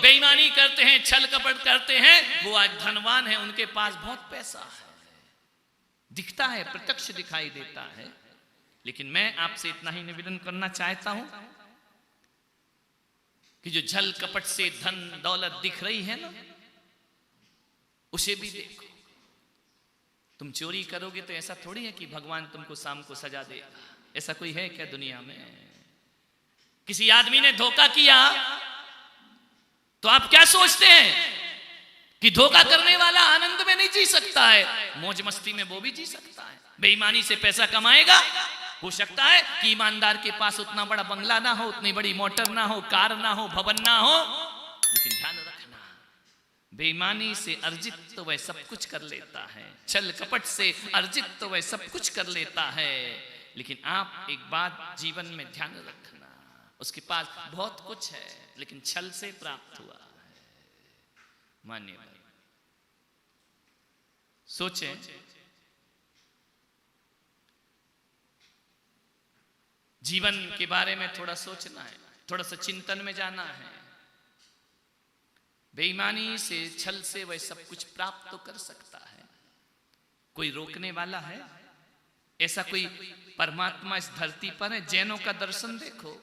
बेईमानी करते हैं, छल कपट करते हैं, वो आज धनवान है, उनके पास बहुत पैसा है, दिखता है, प्रत्यक्ष दिखाई देता है। लेकिन मैं आपसे इतना ही निवेदन करना चाहता हूं कि जो छल कपट से धन दौलत दिख रही है ना, उसे भी देखो। तुम चोरी करोगे तो ऐसा थोड़ी है कि भगवान तुमको शाम को सजा देगा। ऐसा कोई है क्या दुनिया में? किसी आदमी ने धोखा किया तो आप क्या सोचते हैं कि धोखा करने वाला आनंद में नहीं जी सकता है, मौज मस्ती में वो भी जी सकता है। बेईमानी से पैसा कमाएगा, हो सकता है कि ईमानदार के पास उतना बड़ा बंगला ना हो, उतनी बड़ी मोटर ना हो, कार ना हो, भवन ना हो, लेकिन ध्यान रखना, बेईमानी से अर्जित तो वह सब कुछ कर लेता है, छल कपट से अर्जित तो वह सब कुछ कर लेता है। लेकिन आप एक बात जीवन में ध्यान रखना, उसके पास बहुत कुछ है लेकिन छल से प्राप्त हुआ है। मानिए भाई, सोचें, जीवन के बारे में थोड़ा सोचना है, थोड़ा सा चिंतन में जाना है। बेईमानी से, छल से वह सब कुछ प्राप्त तो कर सकता है, कोई रोकने वाला है? ऐसा कोई परमात्मा इस धरती पर है? जैनों का दर्शन देखो,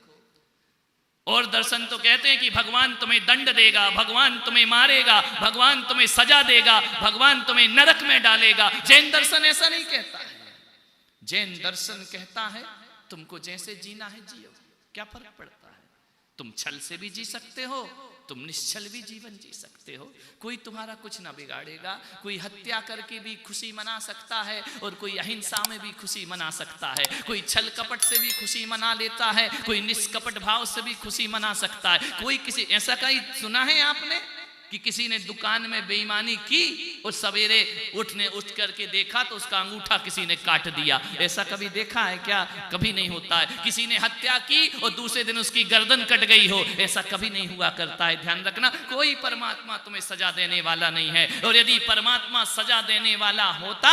और दर्शन तो कहते हैं कि भगवान तुम्हें दंड देगा, भगवान तुम्हें मारेगा, भगवान तुम्हें सजा देगा, भगवान तुम्हें नरक में डालेगा। जैन दर्शन ऐसा नहीं कहता है। जैन दर्शन कहता है तुमको जैसे जीना है जियो, क्या फर्क पड़ता है? तुम छल से भी जी सकते हो, तुम निश्चल भी जीवन जी सकते हो, कोई तुम्हारा कुछ ना बिगाड़ेगा। कोई हत्या करके भी खुशी मना सकता है और कोई अहिंसा में भी खुशी मना सकता है, कोई छल कपट से भी खुशी मना लेता है, कोई निष्कपट भाव से भी खुशी मना सकता है। कोई किसी, ऐसा कहीं सुना है आपने कि किसी ने दुकान में बेईमानी की और सवेरे उठ करके देखा तो उसका अंगूठा किसी ने काट दिया? ऐसा कभी देखा है क्या? कभी नहीं होता है। किसी ने हत्या की और दूसरे दिन उसकी गर्दन कट गई हो, ऐसा कभी नहीं हुआ करता है। ध्यान रखना, कोई परमात्मा तुम्हें सजा देने वाला नहीं है, और यदि परमात्मा सजा देने वाला होता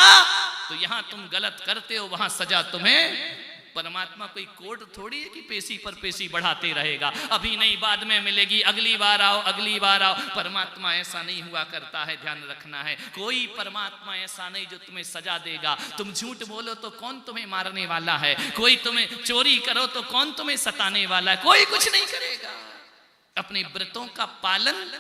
तो यहां तुम गलत करते हो, वहां सजा तुम्हें। परमात्मा कोई कोर्ट थोड़ी है कि पेशी पर पेशी बढ़ाते रहेगा, अभी नहीं बाद में मिलेगी, अगली बार आओ, अगली बार आओ। परमात्मा ऐसा नहीं हुआ करता है, ध्यान रखना है। कोई परमात्मा ऐसा नहीं जो तुम्हें सजा देगा। तुम झूठ बोलो तो कौन तुम्हें मारने वाला है? कोई तुम्हें चोरी करो तो कौन तुम्हें सताने वाला है? कोई कुछ नहीं करेगा। अपने व्रतों का पालन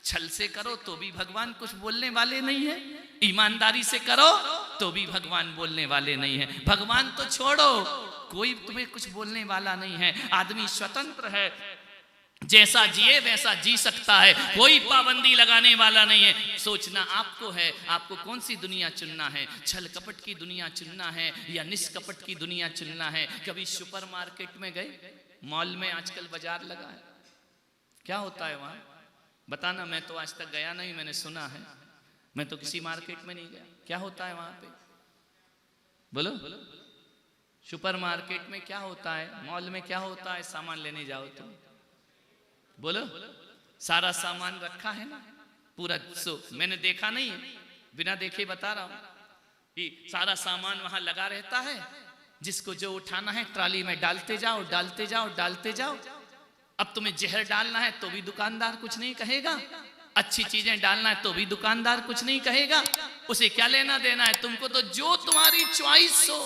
छल से करो तो भी भगवान कुछ बोलने वाले नहीं है, ईमानदारी से करो तो भी भगवान बोलने वाले नहीं है। भगवान तो छोड़ो, कोई तुम्हें कुछ बोलने वाला नहीं है। आदमी स्वतंत्र है, जैसा जिए वैसा जी सकता है, कोई पाबंदी लगाने वाला नहीं है। सोचना आपको है, आपको कौन सी दुनिया चुनना है, छल कपट की दुनिया चुनना है या निष्कपट की दुनिया चुनना है। कभी सुपरमार्केट में गए, मॉल में आजकल बाजार लगा है, क्या होता है वहां बताना? मैं तो आज तक गया नहीं, मैंने सुना है, मैं तो किसी मार्केट में नहीं गया। क्या होता है वहां पे? बोलो, सुपर मार्केट में क्या होता है, मॉल में क्या होता है? सामान लेने जाओ तो बोलो, सारा सामान रखा है ना पूरा। मैंने देखा नहीं है, बिना देखे बता रहा हूं कि सारा सामान वहां लगा रहता है, जिसको जो उठाना है ट्राली में डालते जाओ, डालते जाओ, डालते जाओ। अब तुम्हें जहर डालना है तो भी दुकानदार कुछ नहीं कहेगा, अच्छी चीजें डालना है तो भी दुकानदार कुछ नहीं कहेगा। उसे क्या लेना देना है? तुमको तो जो तुम्हारी चॉइस हो,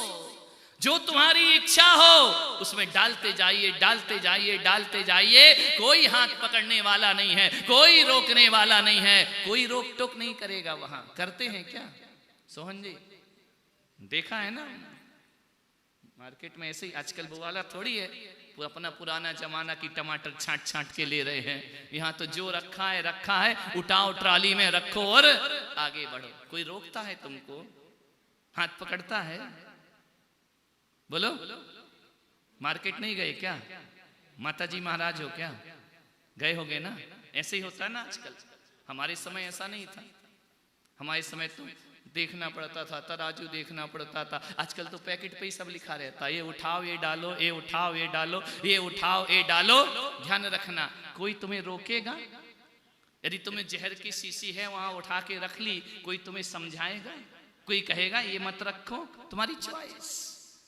जो तुम्हारी इच्छा हो, उसमें डालते जाइए, डालते जाइए, डालते जाइए। कोई हाथ पकड़ने वाला नहीं है, कोई रोकने वाला नहीं है, कोई रोक टोक नहीं करेगा। वहां करते हैं क्या सोहन जी? देखा है ना मार्केट में ऐसे ही। आजकल वो वाला थोड़ी है, वो अपना पुराना जमाना की टमाटर छांट छांट के ले रहे हैं। यहाँ तो जो रखा है रखा है, उठाओ ट्राली में रखो और आगे बढ़ो। कोई रोकता है तुमको? हाथ पकड़ता है? बोलो, मार्केट नहीं गए क्या? माता जी महाराज हो क्या? गए होगे ना? ऐसे ही होता है ना आजकल। हमारे समय ऐसा नहीं था, हमारे समय तो देखना पड़ता था, तराजू देखना पड़ता था। आजकल तो पैकेट पे ही सब लिखा रहता है, ये उठाओ ये डालो, ये उठाओ ये डालो, ये उठाओ ये डालो। ध्यान रखना, कोई तुम्हें रोकेगा? यदि तुम्हें जहर की शीशी है वहां उठा के रख ली, कोई तुम्हें समझाएगा? कोई कहेगा ये मत रखो? तुम्हारी चॉइस।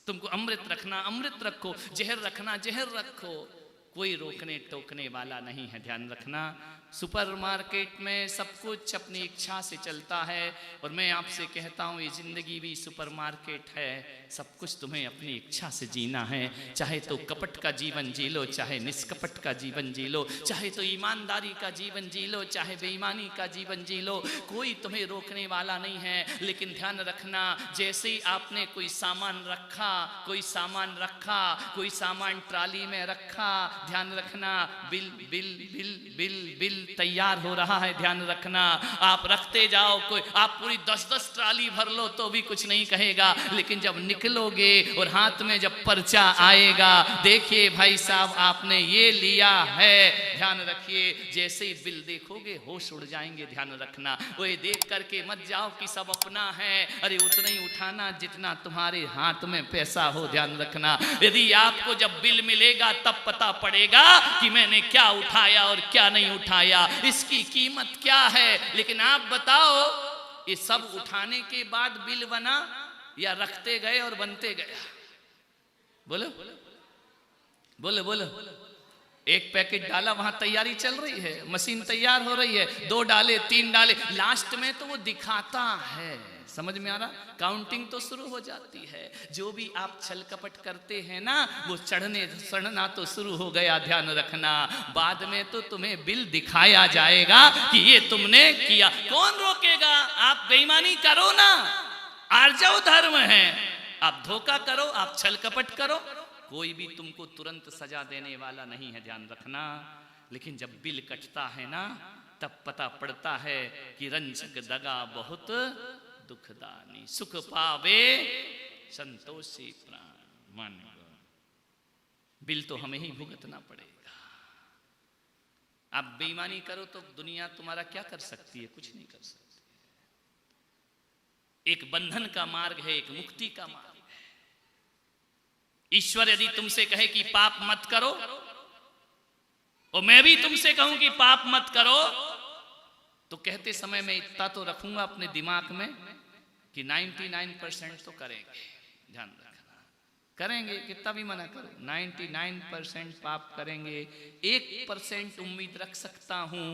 तुमको अमृत रखना अमृत रखो, जहर रखना जहर रखो, कोई रोकने टोकने वाला नहीं है, ध्यान रखना। सुपरमार्केट में सब कुछ अपनी इच्छा से चलता है, और मैं आपसे कहता हूँ ये जिंदगी भी सुपरमार्केट है। सब कुछ तुम्हें अपनी इच्छा से जीना है, चाहे तो कपट का जीवन जी लो, चाहे निष्कपट का जीवन जी लो, चाहे तो ईमानदारी का जीवन जी लो, चाहे बेईमानी का जीवन जी लो, कोई तुम्हें रोकने वाला नहीं है। लेकिन ध्यान रखना, जैसे ही आपने कोई सामान रखा, कोई सामान ट्राली में रखा, ध्यान रखना, bill bill bill bill bill तैयार हो रहा है, ध्यान रखना। आप रखते जाओ, कोई आप पूरी 10-10 ट्राली भर लो तो भी कुछ नहीं कहेगा, लेकिन जब निकलोगे और हाथ में जब पर्चा आएगा, देखिए भाई साहब आपने ये लिया है, ध्यान रखिए। जैसे ही बिल देखोगे होश उड़ जाएंगे, ध्यान रखना। वो ये देख करके मत जाओ कि सब अपना है, अरे उतना ही उठाना जितना तुम्हारे हाथ में पैसा हो, ध्यान रखना। यदि आपको जब बिल मिलेगा तब पता पड़ेगा कि मैंने क्या उठाया और क्या नहीं उठाया, इसकी कीमत क्या है। लेकिन आप बताओ, ये सब उठाने के बाद बिल बना या रखते गए और बनते गया? बोलो बोलो बोलो। एक पैकेट डाला, वहां तैयारी चल रही है, मशीन तैयार हो रही है, 2 डाले 3 डाले, लास्ट में तो वो दिखाता है। समझ में आ रहा? काउंटिंग तो शुरू हो जाती है। जो भी आप छल कपट करते हैं ना, वो चढ़ना तो शुरू हो गया, ध्यान रखना। बाद में तो तुम्हें बिल दिखाया जाएगा कि ये तुमने किया। कौन रोकेगा? आप बेईमानी करो ना, आर्जव धर्म है। आप धोखा करो, आप छल कपट करो, कोई भी तुमको तुरंत सजा देने वाला नहीं है, ध्यान रखना। लेकिन जब बिल कटता है ना, तब पता पड़ता है कि रंजक दगा बहुत दुखदानी, सुख पावे संतोषी प्राण। मान बिल तो हमें ही भुगतना पड़ेगा। आप बेईमानी करो तो दुनिया तुम्हारा क्या कर सकती है? कुछ नहीं कर सकती। एक बंधन का मार्ग है, एक मुक्ति का मार्ग है। ईश्वर यदि तुमसे कहे कि पाप मत करो, और मैं भी तुमसे कहूं कि पाप मत करो, तो कहते समय मैं इतना तो रखूंगा अपने दिमाग में कि 99% तो करेंगे, ध्यान रखना, करेंगे। कितना भी मना करो, 99% पाप करेंगे। 1% उम्मीद रख सकता हूं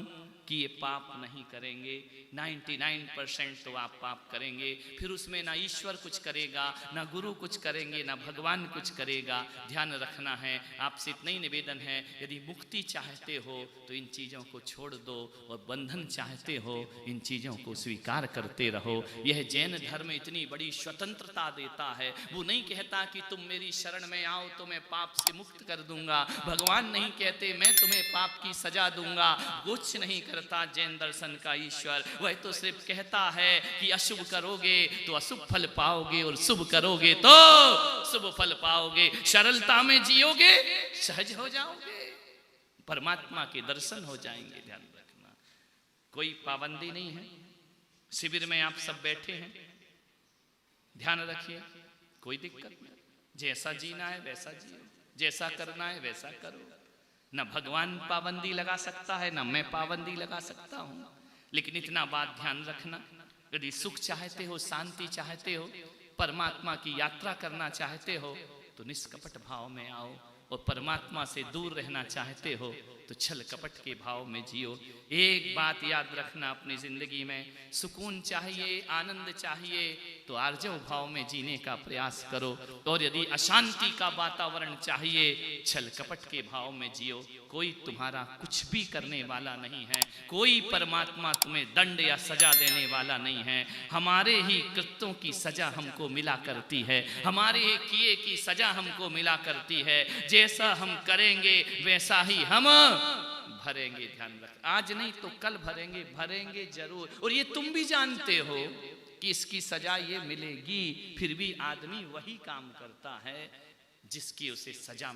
कि ये पाप नहीं करेंगे। 99% तो आप पाप करेंगे। फिर उसमें ना ईश्वर कुछ करेगा, ना गुरु कुछ करेंगे, ना भगवान कुछ करेगा। ध्यान रखना है। आपसे इतना ही निवेदन है, यदि मुक्ति चाहते हो तो इन चीज़ों को छोड़ दो, और बंधन चाहते हो इन चीज़ों को स्वीकार करते रहो। यह जैन धर्म इतनी बड़ी स्वतंत्रता देता है। वो नहीं कहता कि तुम मेरी शरण में आओ तो मैं पाप से मुक्त कर दूंगा। भगवान नहीं कहते मैं तुम्हें पाप की सजा दूंगा। कुछ नहीं करता जैन दर्शन का ईश्वर। वह तो सिर्फ कहता है कि अशुभ करोगे तो अशुभ फल पाओगे, और शुभ करोगे तो शुभ फल पाओगे। सरलता में जियोगे, सहज हो जाओगे, परमात्मा के दर्शन हो जाएंगे। ध्यान रखना, कोई पाबंदी नहीं है। शिविर में आप सब बैठे हैं, ध्यान रखिए, कोई दिक्कत नहीं। जैसा जीना है वैसा जियो, जैसा करना है वैसा करो। न भगवान पाबंदी लगा सकता है, न मैं पाबंदी लगा सकता हूं। लेकिन इतना बात ध्यान रखना, यदि सुख चाहते हो, शांति चाहते हो, परमात्मा की यात्रा करना चाहते हो, तो निष्कपट भाव में आओ। और परमात्मा से दूर रहना चाहते हो तो छल कपट के भाव में जियो। एक बात याद रखना, अपनी जिंदगी में सुकून चाहिए, आनंद चाहिए, तो आर्जव भाव में जीने का प्रयास करो। और यदि अशांति का वातावरण चाहिए, छल कपट के भाव में जियो। कोई तुम्हारा कुछ भी करने वाला नहीं है। कोई परमात्मा तुम्हें दंड या सजा देने वाला नहीं है। हमारे ही कृत्यों की सजा हमको मिला करती है, हमारे ही किए की सजा हमको मिला करती है। जैसा हम करेंगे वैसा ही हम भरेंगे। ध्यान रख, आज नहीं तो कल भरेंगे, भरेंगे जरूर। और ये तुम भी जानते हो कि इसकी सजा ये मिलेगी। फिर भी आदमी वही काम करता है जिसकी उसे सजा